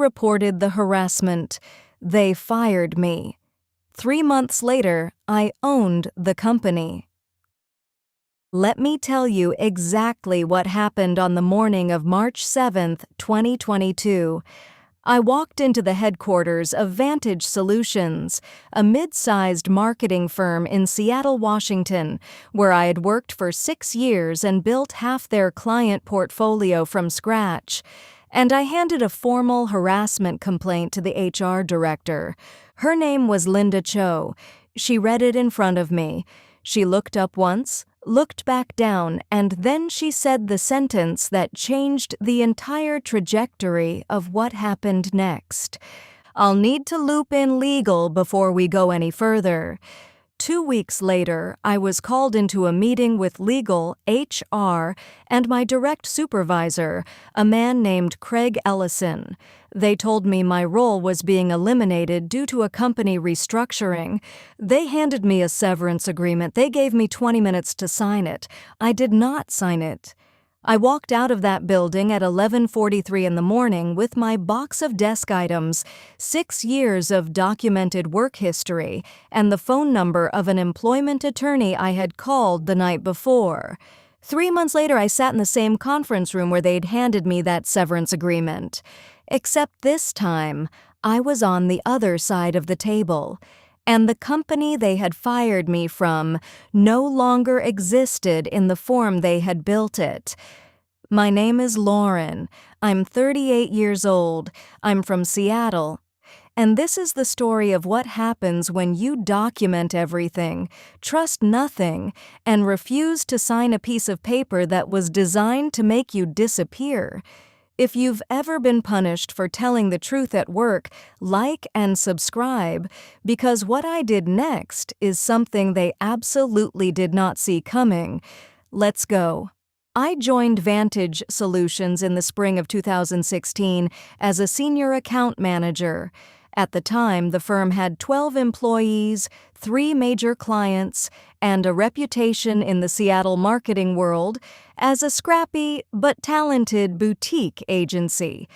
reported the harassment. They fired me. 3 months later, I owned the company. Let me tell you exactly what happened on the morning of March 7, 2022. I walked into the headquarters of Vantage Solutions, a mid-sized marketing firm in Seattle, Washington, where I had worked for 6 years and built half their client portfolio from scratch. And I handed a formal harassment complaint to the HR director. Her name was Linda Cho. She read it in front of me. She looked up once, looked back down, and then she said the sentence that changed the entire trajectory of what happened next. I'll need to loop in legal before we go any further. 2 weeks later, I was called into a meeting with legal, HR, and my direct supervisor, a man named Craig Ellison. They told me my role was being eliminated due to a company restructuring. They handed me a severance agreement. They gave me 20 minutes to sign it. I did not sign it. I walked out of that building at 11:43 in the morning with my box of desk items, 6 years of documented work history, and the phone number of an employment attorney I had called the night before. 3 months later, I sat in the same conference room where they'd handed me that severance agreement. Except this time, I was on the other side of the table, and the company they had fired me from no longer existed in the form they had built it. My name is Lauren. I'm 38 years old. I'm from Seattle. And this is the story of what happens when you document everything, trust nothing, and refuse to sign a piece of paper that was designed to make you disappear. If you've ever been punished for telling the truth at work, like and subscribe, because what I did next is something they absolutely did not see coming. Let's go. I joined Vantage Solutions in the spring of 2016 as a senior account manager. At the time, the firm had 12 employees, 3 major clients, and a reputation in the Seattle marketing world as a scrappy but talented boutique agency.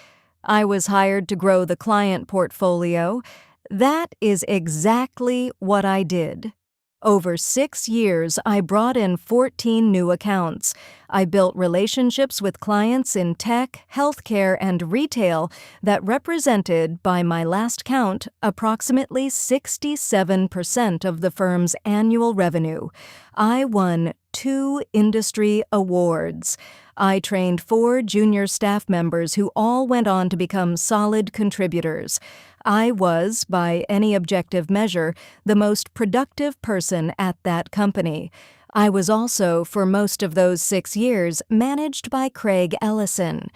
I was hired to grow the client portfolio. That is exactly what I did. Over 6 years, I brought in 14 new accounts. I built relationships with clients in tech, healthcare, and retail that represented, by my last count, approximately 67% of the firm's annual revenue. I won 2 industry awards. I trained 4 junior staff members who all went on to become solid contributors. I was, by any objective measure, the most productive person at that company. I was also, for most of those 6 years, managed by Craig Ellison.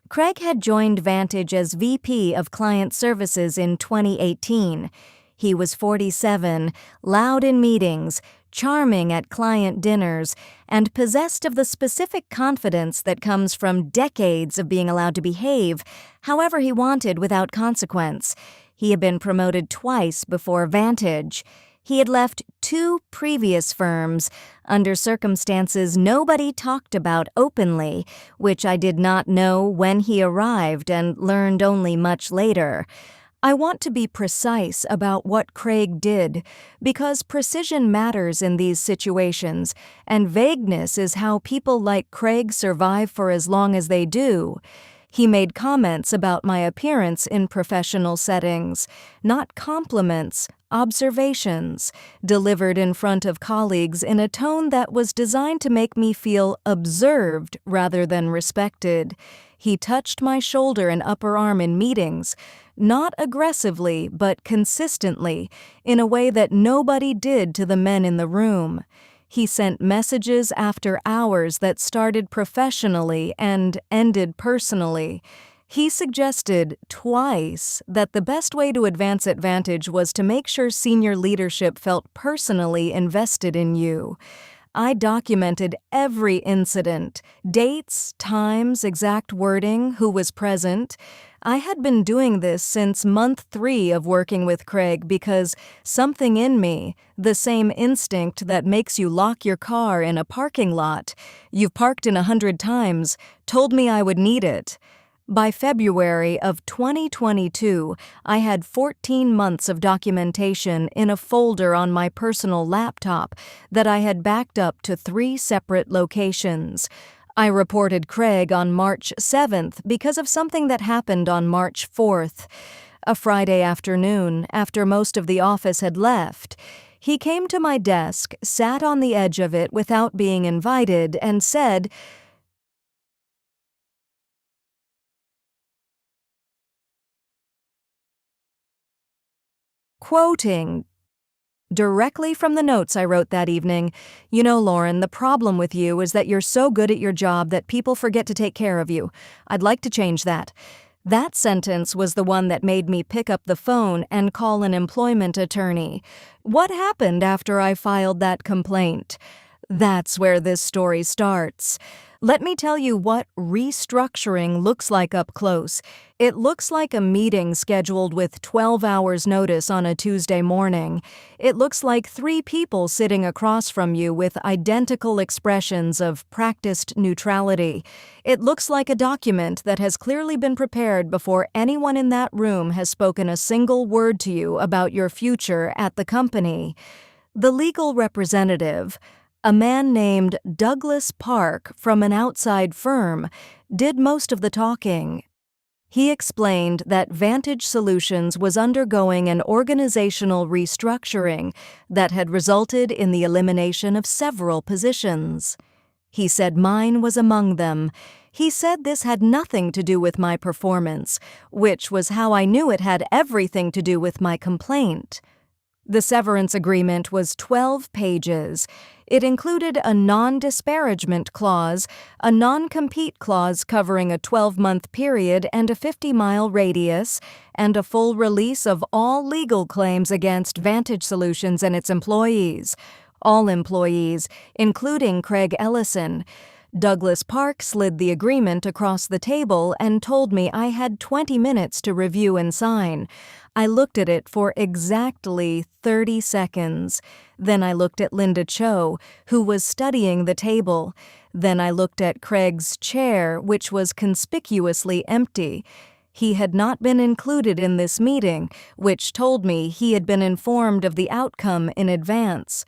Craig had joined Vantage as VP of Client Services in 2018. He was 47, loud in meetings, charming at client dinners, and possessed of the specific confidence that comes from decades of being allowed to behave however he wanted without consequence. He had been promoted twice before Vantage. He had left 2 previous firms under circumstances nobody talked about openly, which I did not know when he arrived and learned only much later. I want to be precise about what Craig did, because precision matters in these situations, and vagueness is how people like Craig survive for as long as they do. He made comments about my appearance in professional settings, not compliments, observations, delivered in front of colleagues in a tone that was designed to make me feel observed rather than respected. He touched my shoulder and upper arm in meetings, not aggressively but consistently, in a way that nobody did to the men in the room. He sent messages after hours that started professionally and ended personally. He suggested twice that the best way to advance at Vantage was to make sure senior leadership felt personally invested in you. I documented every incident, dates, times, exact wording, who was present. I had been doing this since month 3 of working with Craig because something in me, the same instinct that makes you lock your car in a parking lot you've parked in 100 times, told me I would need it. By February of 2022, I had 14 months of documentation in a folder on my personal laptop that I had backed up to 3 separate locations. I reported Craig on March 7th because of something that happened on March 4th. A Friday afternoon, after most of the office had left, he came to my desk, sat on the edge of it without being invited, and said, quoting directly from the notes I wrote that evening, "You know, Lauren, the problem with you is that you're so good at your job that people forget to take care of you. I'd like to change that." That sentence was the one that made me pick up the phone and call an employment attorney. What happened after I filed that complaint? That's where this story starts. Let me tell you what restructuring looks like up close. It looks like a meeting scheduled with 12 hours notice on a Tuesday morning. It looks like 3 people sitting across from you with identical expressions of practiced neutrality. It looks like a document that has clearly been prepared before anyone in that room has spoken a single word to you about your future at the company. The legal representative, a man named Douglas Park from an outside firm, did most of the talking. He explained that Vantage Solutions was undergoing an organizational restructuring that had resulted in the elimination of several positions. He said mine was among them. He said this had nothing to do with my performance, which was how I knew it had everything to do with my complaint. The severance agreement was 12 pages. It included a non-disparagement clause, a non-compete clause covering a 12-month period and a 50-mile radius, and a full release of all legal claims against Vantage Solutions and its employees. All employees, including Craig Ellison. Douglas Park slid the agreement across the table and told me I had 20 minutes to review and sign. I looked at it for exactly 30 seconds. Then I looked at Linda Cho, who was studying the table. Then I looked at Craig's chair, which was conspicuously empty. He had not been included in this meeting, which told me he had been informed of the outcome in advance.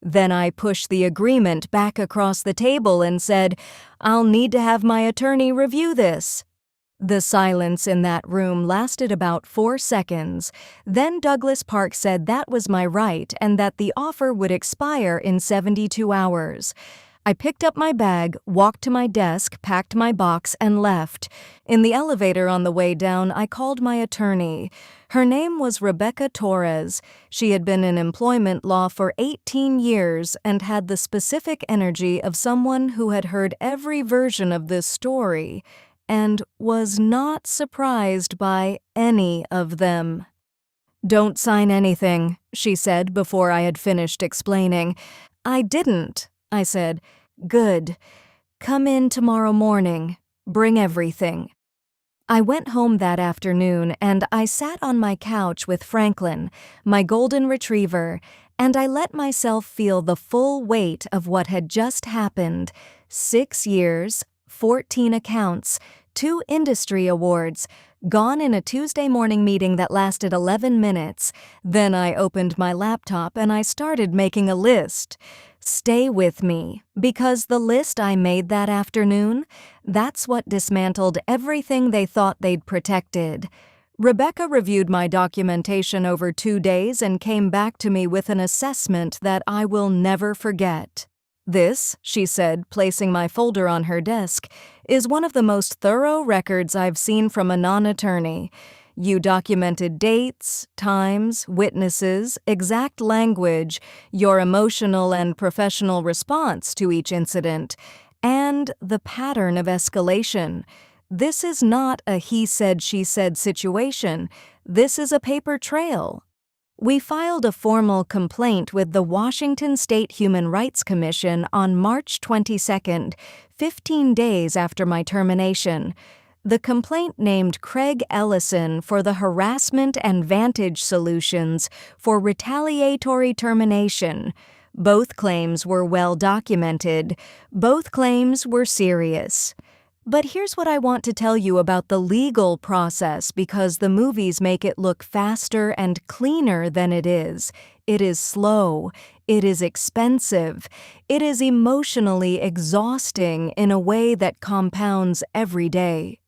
Then I pushed the agreement back across the table and said, "I'll need to have my attorney review this." The silence in that room lasted about 4 seconds. Then Douglas Park said that was my right and that the offer would expire in 72 hours. I picked up my bag, walked to my desk, packed my box, and left. In the elevator on the way down, I called my attorney. Her name was Rebecca Torres. She had been in employment law for 18 years and had the specific energy of someone who had heard every version of this story and was not surprised by any of them. "Don't sign anything," she said before I had finished explaining. "I didn't," I said. "Good. Come in tomorrow morning. Bring everything." I went home that afternoon and I sat on my couch with Franklin, my golden retriever, and I let myself feel the full weight of what had just happened. 6 years, 14 accounts, 2 industry awards, gone in a Tuesday morning meeting that lasted 11 minutes. Then I opened my laptop and I started making a list. Stay with me, because the list I made that afternoon, that's what dismantled everything they thought they'd protected. Rebecca reviewed my documentation over 2 days and came back to me with an assessment that I will never forget. "This," she said, placing my folder on her desk, "is one of the most thorough records I've seen from a non-attorney. You documented dates, times, witnesses, exact language, your emotional and professional response to each incident, and the pattern of escalation. This is not a he said, she said situation. This is a paper trail." We filed a formal complaint with the Washington State Human Rights Commission on March 22nd, 15 days after my termination. The complaint named Craig Ellison for the Harassment and Vantage Solutions for retaliatory termination. Both claims were well documented. Both claims were serious. But here's what I want to tell you about the legal process, because the movies make it look faster and cleaner than it is. It is slow. It is expensive. It is emotionally exhausting in a way that compounds every day.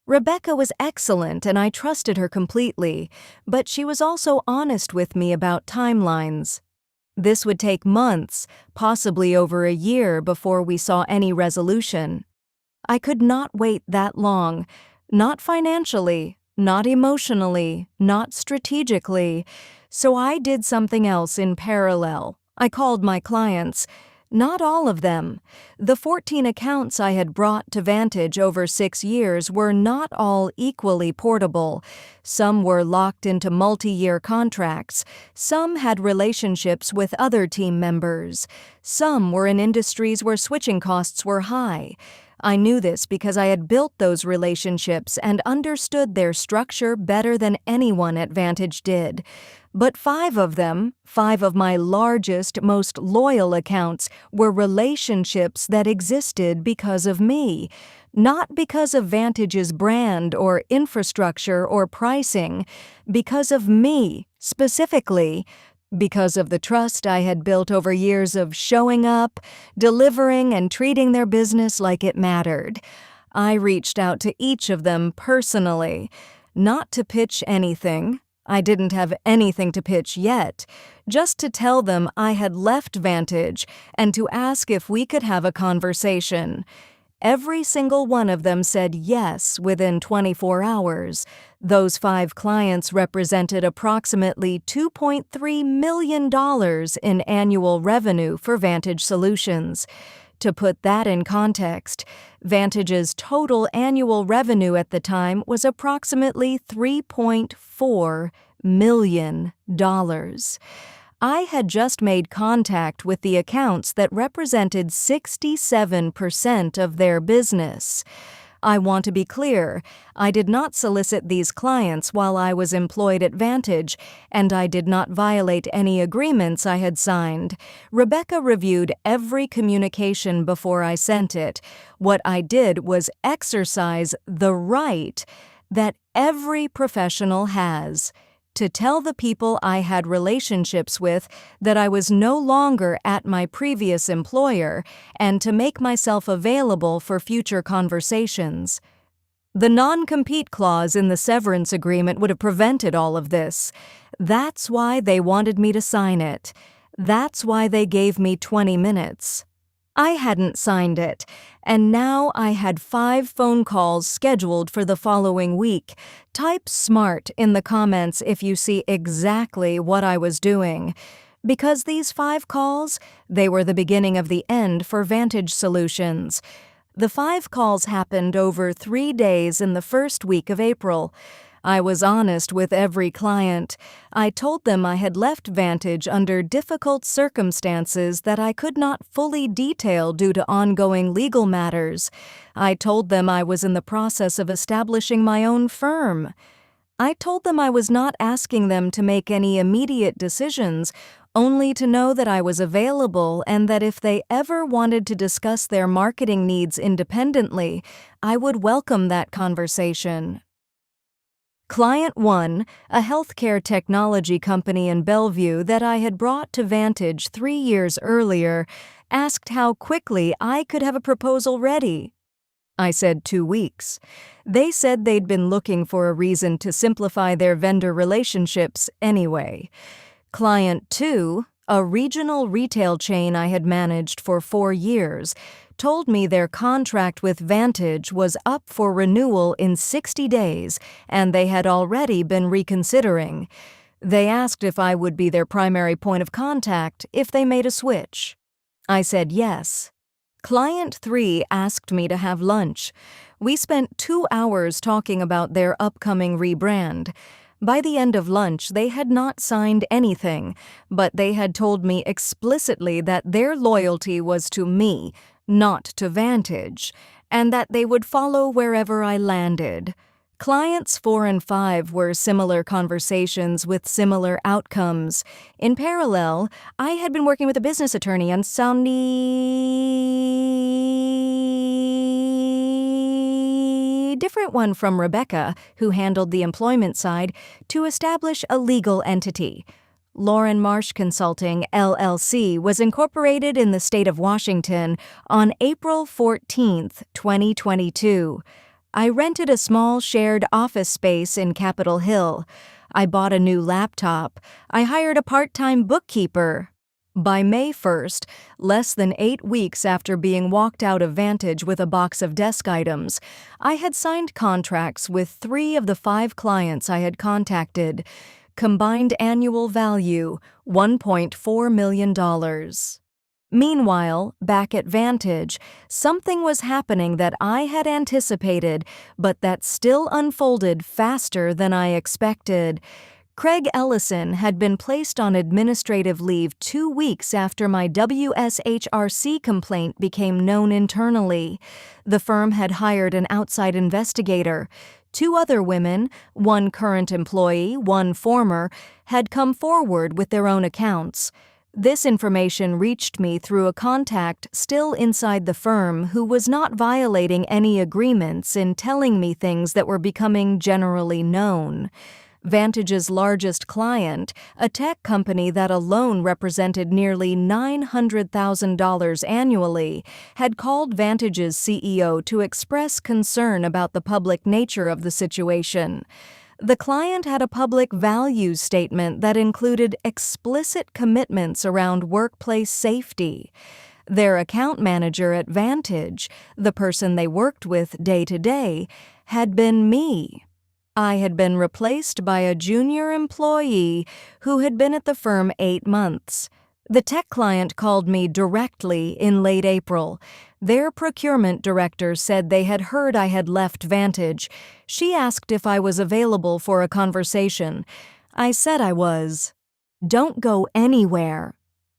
Rebecca was excellent and I trusted her completely, but she was also honest with me about timelines. This would take months, possibly over a year, before we saw any resolution. I could not wait that long, not financially, not emotionally, not strategically, so I did something else in parallel. I called my clients. Not all of them. The 14 accounts I had brought to Vantage over 6 years were not all equally portable. Some were locked into multi-year contracts. Some had relationships with other team members. Some were in industries where switching costs were high. I knew this because I had built those relationships and understood their structure better than anyone at Vantage did. But 5 of them, 5 of my largest, most loyal accounts, were relationships that existed because of me, not because of Vantage's brand or infrastructure or pricing, because of me, specifically, because of the trust I had built over years of showing up, delivering, and treating their business like it mattered. I reached out to each of them personally, not to pitch anything. I didn't have anything to pitch yet, just to tell them I had left Vantage and to ask if we could have a conversation. Every single one of them said yes within 24 hours. Those 5 clients represented approximately $2.3 million in annual revenue for Vantage Solutions. To put that in context, Vantage's total annual revenue at the time was approximately $3.4 million. I had just made contact with the accounts that represented 67% of their business. I want to be clear, I did not solicit these clients while I was employed at Vantage, and I did not violate any agreements I had signed. Rebecca reviewed every communication before I sent it. What I did was exercise the right that every professional has to tell the people I had relationships with that I was no longer at my previous employer and to make myself available for future conversations. The non-compete clause in the severance agreement would have prevented all of this. That's why they wanted me to sign it. That's why they gave me 20 minutes. I hadn't signed it, and now I had 5 phone calls scheduled for the following week. Type SMART in the comments if you see exactly what I was doing. Because these 5 calls, they were the beginning of the end for Vantage Solutions. The 5 calls happened over 3 days in the first week of April. I was honest with every client. I told them I had left Vantage under difficult circumstances that I could not fully detail due to ongoing legal matters. I told them I was in the process of establishing my own firm. I told them I was not asking them to make any immediate decisions, only to know that I was available and that if they ever wanted to discuss their marketing needs independently, I would welcome that conversation. Client 1, a healthcare technology company in Bellevue that I had brought to Vantage 3 years earlier, asked how quickly I could have a proposal ready. I said 2 weeks. They said they'd been looking for a reason to simplify their vendor relationships anyway. Client 2, a regional retail chain I had managed for 4 years, told me their contract with Vantage was up for renewal in 60 days, and they had already been reconsidering. They asked if I would be their primary point of contact if they made a switch. I said yes. Client 3 asked me to have lunch. We spent 2 hours talking about their upcoming rebrand. By the end of lunch, they had not signed anything, but they had told me explicitly that their loyalty was to me, not to Vantage, and that they would follow wherever I landed. Clients 4 and 5 were similar conversations with similar outcomes. In parallel, I had been working with a business attorney on a different one from Rebecca, who handled the employment side, to establish a legal entity. Lauren Marsh Consulting, LLC, was incorporated in the state of Washington on April 14, 2022. I rented a small shared office space in Capitol Hill. I bought a new laptop. I hired a part-time bookkeeper. By May 1st, less than 8 weeks after being walked out of Vantage with a box of desk items, I had signed contracts with 3 of the 5 clients I had contacted. Combined annual value, $1.4 million. Meanwhile, back at Vantage, something was happening that I had anticipated, but that still unfolded faster than I expected. Craig Ellison had been placed on administrative leave 2 weeks after my WSHRC complaint became known internally. The firm had hired an outside investigator. 2 other women, one current employee, one former, had come forward with their own accounts. This information reached me through a contact still inside the firm who was not violating any agreements in telling me things that were becoming generally known. Vantage's largest client, a tech company that alone represented nearly $900,000 annually, had called Vantage's CEO to express concern about the public nature of the situation. The client had a public values statement that included explicit commitments around workplace safety. Their account manager at Vantage, the person they worked with day to day, had been me. I had been replaced by a junior employee who had been at the firm 8 months. The tech client called me directly in late April. Their procurement director said they had heard I had left Vantage. She asked if I was available for a conversation. I said I was. Don't go anywhere.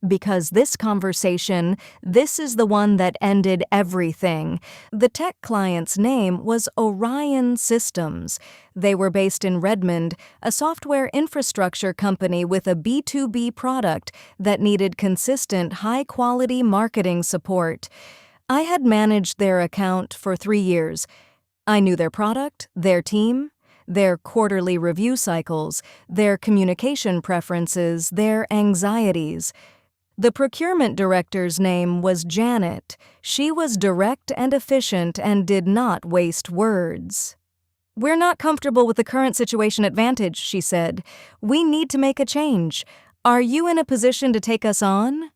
Because this conversation, this is the one that ended everything. The tech client's name was Orion Systems. They were based in Redmond, a software infrastructure company with a B2B product that needed consistent, high-quality marketing support. I had managed their account for 3 years. I knew their product, their team, their quarterly review cycles, their communication preferences, their anxieties. The procurement director's name was Janet. She was direct and efficient and did not waste words. "We're not comfortable with the current situation at Vantage," she said. "We need to make a change. Are you in a position to take us on?"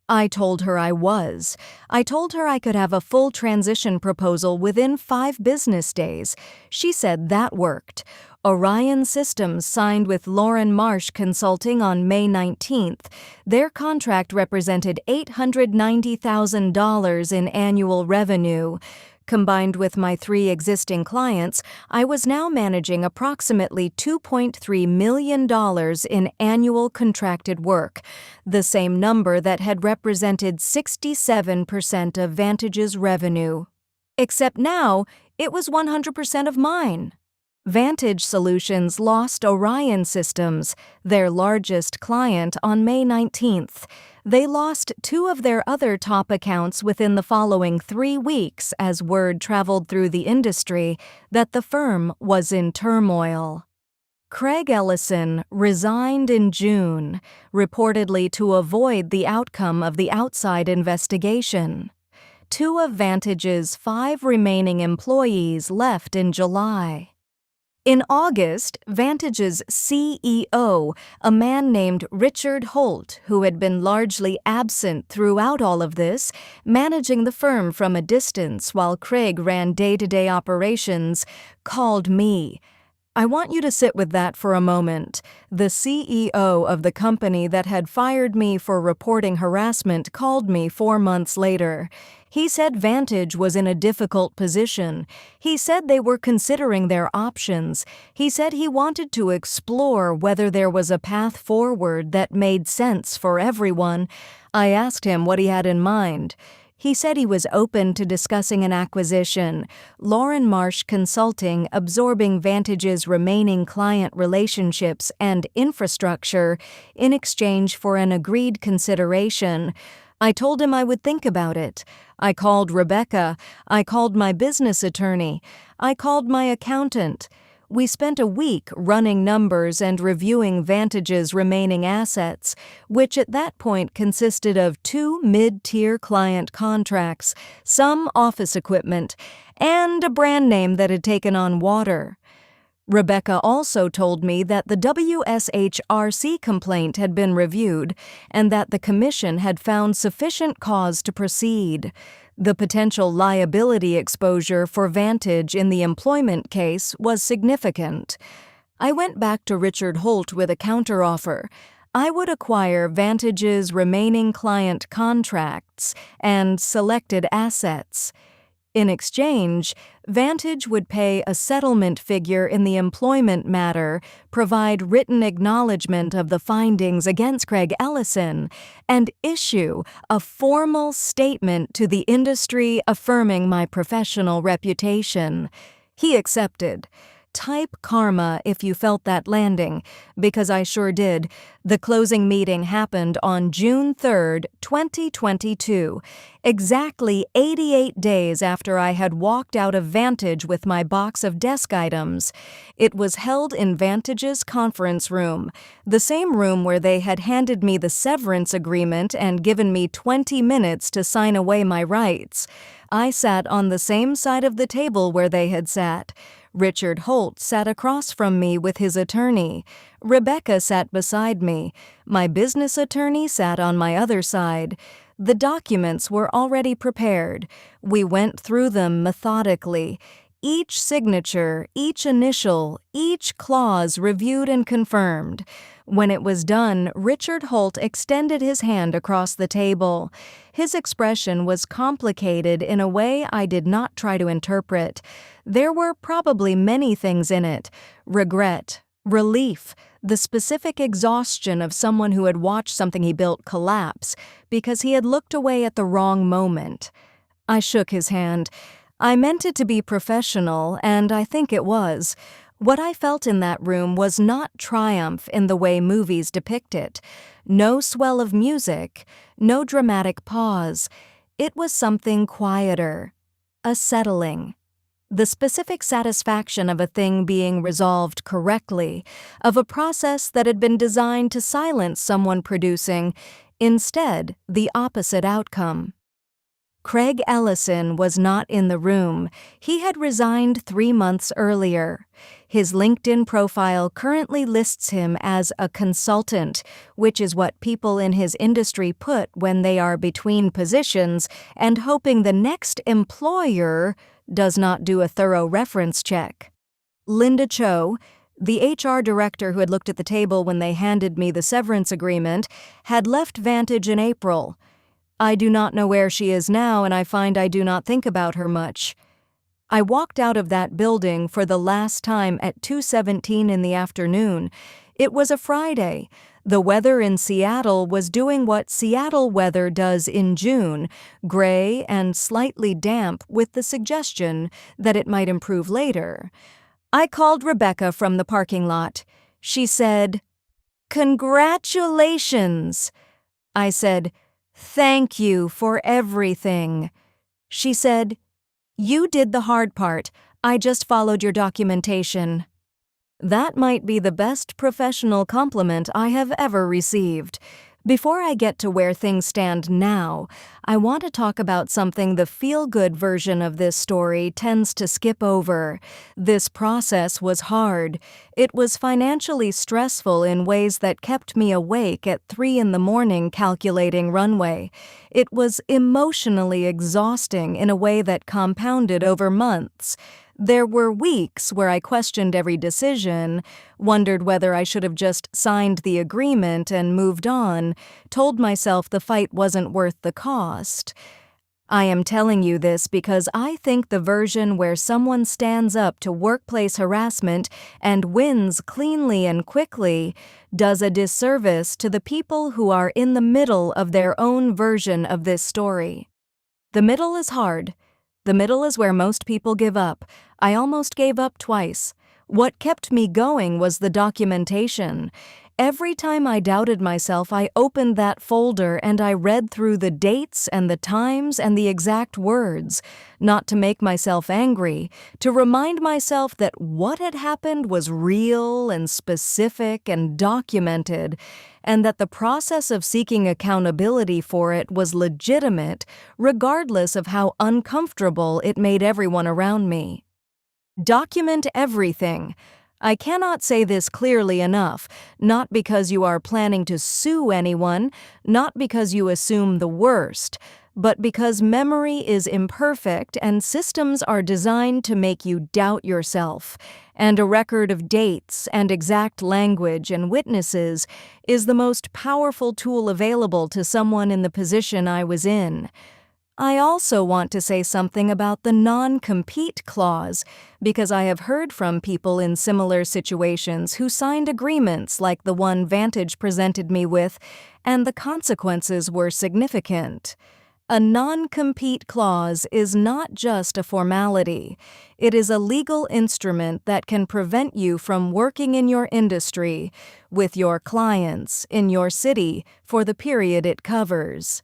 I told her I was. I told her I could have a full transition proposal within 5 business days. She said that worked. Orion Systems signed with Lauren Marsh Consulting on May 19th. Their contract represented $890,000 in annual revenue. Combined with my 3 existing clients, I was now managing approximately $2.3 million in annual contracted work, the same number that had represented 67% of Vantage's revenue. Except now, it was 100% of mine. Vantage Solutions lost Orion Systems, their largest client, on May 19th. They lost 2 of their other top accounts within the following 3 weeks as word traveled through the industry that the firm was in turmoil. Craig Ellison resigned in June, reportedly to avoid the outcome of the outside investigation. 2 of Vantage's 5 remaining employees left in July. In August, Vantage's CEO, a man named Richard Holt, who had been largely absent throughout all of this, managing the firm from a distance while Craig ran day-to-day operations, called me. I want you to sit with that for a moment. The CEO of the company that had fired me for reporting harassment called me 4 months later. He said Vantage was in a difficult position. He said they were considering their options. He said he wanted to explore whether there was a path forward that made sense for everyone. I asked him what he had in mind. He said he was open to discussing an acquisition, Lauren Marsh Consulting absorbing Vantage's remaining client relationships and infrastructure in exchange for an agreed consideration. I told him I would think about it. I called Rebecca. I called my business attorney. I called my accountant. We spent a week running numbers and reviewing Vantage's remaining assets, which at that point consisted of 2 mid-tier client contracts, some office equipment, and a brand name that had taken on water. Rebecca also told me that the WSHRC complaint had been reviewed and that the commission had found sufficient cause to proceed. The potential liability exposure for Vantage in the employment case was significant. I went back to Richard Holt with a counteroffer. I would acquire Vantage's remaining client contracts and selected assets. In exchange, Vantage would pay a settlement figure in the employment matter, provide written acknowledgement of the findings against Craig Ellison, and issue a formal statement to the industry affirming my professional reputation. He accepted. Type karma if you felt that landing, because I sure did. The closing meeting happened on June 3, 2022, exactly 88 days after I had walked out of Vantage with my box of desk items. It was held in Vantage's conference room, the same room where they had handed me the severance agreement and given me 20 minutes to sign away my rights. I sat on the same side of the table where they had sat. Richard Holt sat across from me with his attorney. Rebecca sat beside me. My business attorney sat on my other side. The documents were already prepared. We went through them methodically. Each signature, each initial, each clause reviewed and confirmed. When it was done, Richard Holt extended his hand across the table. His expression was complicated in a way I did not try to interpret. There were probably many things in it: regret, relief, the specific exhaustion of someone who had watched something he built collapse because he had looked away at the wrong moment. I shook his hand. I meant it to be professional, and I think it was. What I felt in that room was not triumph in the way movies depict it. No swell of music, no dramatic pause. It was something quieter, a settling. The specific satisfaction of a thing being resolved correctly, of a process that had been designed to silence someone producing, instead the opposite outcome. Craig Ellison was not in the room. He had resigned 3 months earlier. His LinkedIn profile currently lists him as a consultant, which is what people in his industry put when they are between positions and hoping the next employer does not do a thorough reference check. Linda Cho, the HR director who had looked at the table when they handed me the severance agreement, had left Vantage in April. I do not know where she is now, and I find I do not think about her much. I walked out of that building for the last time at 2:17 in the afternoon. It was a Friday. The weather in Seattle was doing what Seattle weather does in June, gray and slightly damp, with the suggestion that it might improve later. I called Rebecca from the parking lot. She said, "Congratulations." I said, "Thank you for everything." She said, "You did the hard part. I just followed your documentation." That might be the best professional compliment I have ever received. Before I get to where things stand now, I want to talk about something the feel-good version of this story tends to skip over. This process was hard. It was financially stressful in ways that kept me awake at 3 in the morning calculating runway. It was emotionally exhausting in a way that compounded over months. There were weeks where I questioned every decision, wondered whether I should have just signed the agreement and moved on, told myself the fight wasn't worth the cost. I am telling you this because I think the version where someone stands up to workplace harassment and wins cleanly and quickly does a disservice to the people who are in the middle of their own version of this story. The middle is hard. The middle is where most people give up. I almost gave up twice. What kept me going was the documentation. Every time I doubted myself, I opened that folder and I read through the dates and the times and the exact words, not to make myself angry, to remind myself that what had happened was real and specific and documented, and that the process of seeking accountability for it was legitimate, regardless of how uncomfortable it made everyone around me. Document everything. I cannot say this clearly enough, not because you are planning to sue anyone, not because you assume the worst, but because memory is imperfect and systems are designed to make you doubt yourself, and a record of dates and exact language and witnesses is the most powerful tool available to someone in the position I was in. I also want to say something about the non-compete clause, because I have heard from people in similar situations who signed agreements like the one Vantage presented me with, and the consequences were significant. A non-compete clause is not just a formality. It is a legal instrument that can prevent you from working in your industry, with your clients, in your city, for the period it covers.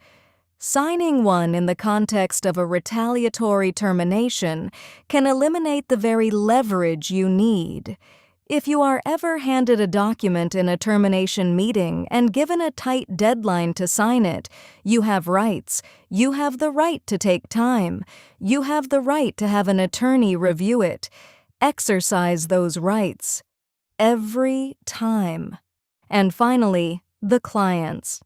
Signing one in the context of a retaliatory termination can eliminate the very leverage you need. If you are ever handed a document in a termination meeting and given a tight deadline to sign it, you have rights. You have the right to take time. You have the right to have an attorney review it. Exercise those rights. Every time. And finally, the clients.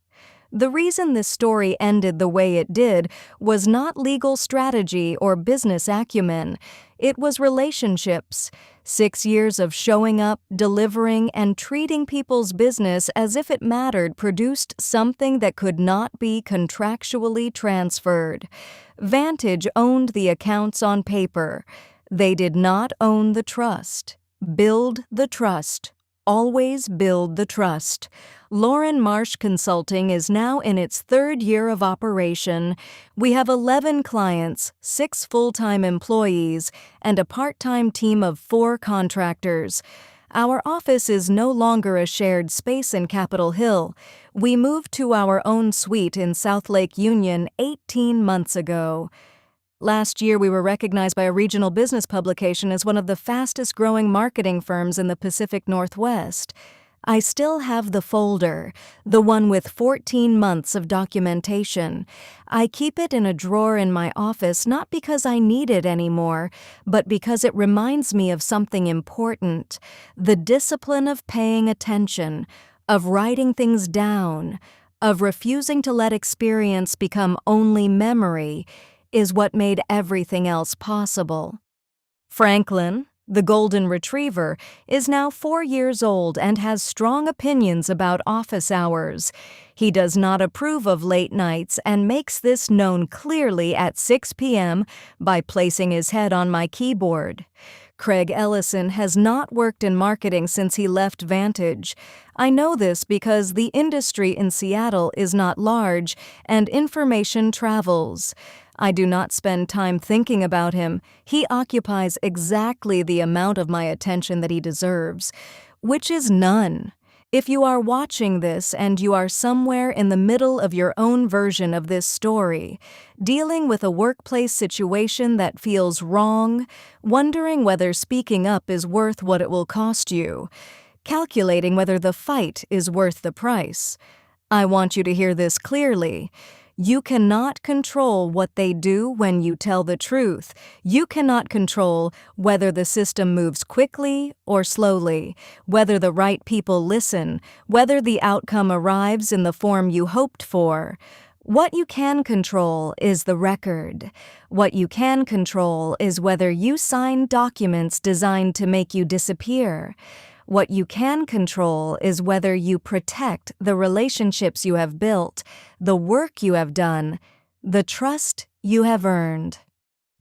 The reason this story ended the way it did was not legal strategy or business acumen. It was relationships. 6 years of showing up, delivering, and treating people's business as if it mattered produced something that could not be contractually transferred. Vantage owned the accounts on paper. They did not own the trust. Build the trust. Always build the trust. Lauren Marsh Consulting is now in its 3rd year of operation. We have 11 clients, 6 full-time employees, and a part-time team of 4 contractors. Our office is no longer a shared space in Capitol Hill. We moved to our own suite in South Lake Union 18 months ago. Last year, we were recognized by a regional business publication as one of the fastest-growing marketing firms in the Pacific Northwest. I still have the folder, the one with 14 months of documentation. I keep it in a drawer in my office not because I need it anymore, but because it reminds me of something important: the discipline of paying attention, of writing things down, of refusing to let experience become only memory, is what made everything else possible. Franklin, the golden retriever, is now 4 years old and has strong opinions about office hours. He does not approve of late nights and makes this known clearly at 6 p.m. by placing his head on my keyboard. Craig Ellison has not worked in marketing since he left Vantage. I know this because the industry in Seattle is not large and information travels. I do not spend time thinking about him. He occupies exactly the amount of my attention that he deserves, which is none. If you are watching this and you are somewhere in the middle of your own version of this story, dealing with a workplace situation that feels wrong, wondering whether speaking up is worth what it will cost you, calculating whether the fight is worth the price, I want you to hear this clearly. You cannot control what they do when you tell the truth. You cannot control whether the system moves quickly or slowly, whether the right people listen, whether the outcome arrives in the form you hoped for. What you can control is the record. What you can control is whether you sign documents designed to make you disappear. What you can control is whether you protect the relationships you have built, the work you have done, the trust you have earned.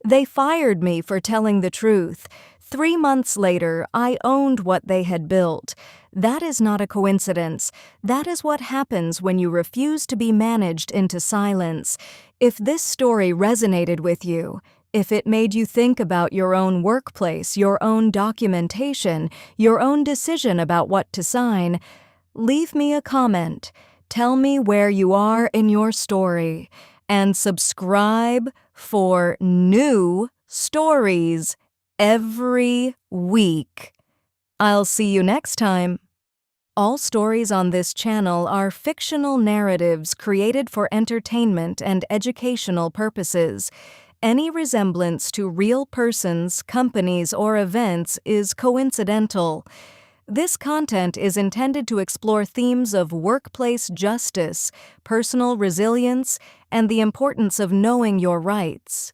They fired me for telling the truth. 3 months later, I owned what they had built. That is not a coincidence. That is what happens when you refuse to be managed into silence. If this story resonated with you, if it made you think about your own workplace, your own documentation, your own decision about what to sign, Leave me a comment, tell me where you are in your story, and subscribe for new stories every week. I'll see you next time. All stories on this channel are fictional narratives created for entertainment and educational purposes. Any resemblance to real persons, companies, or events is coincidental. This content is intended to explore themes of workplace justice, personal resilience, and the importance of knowing your rights.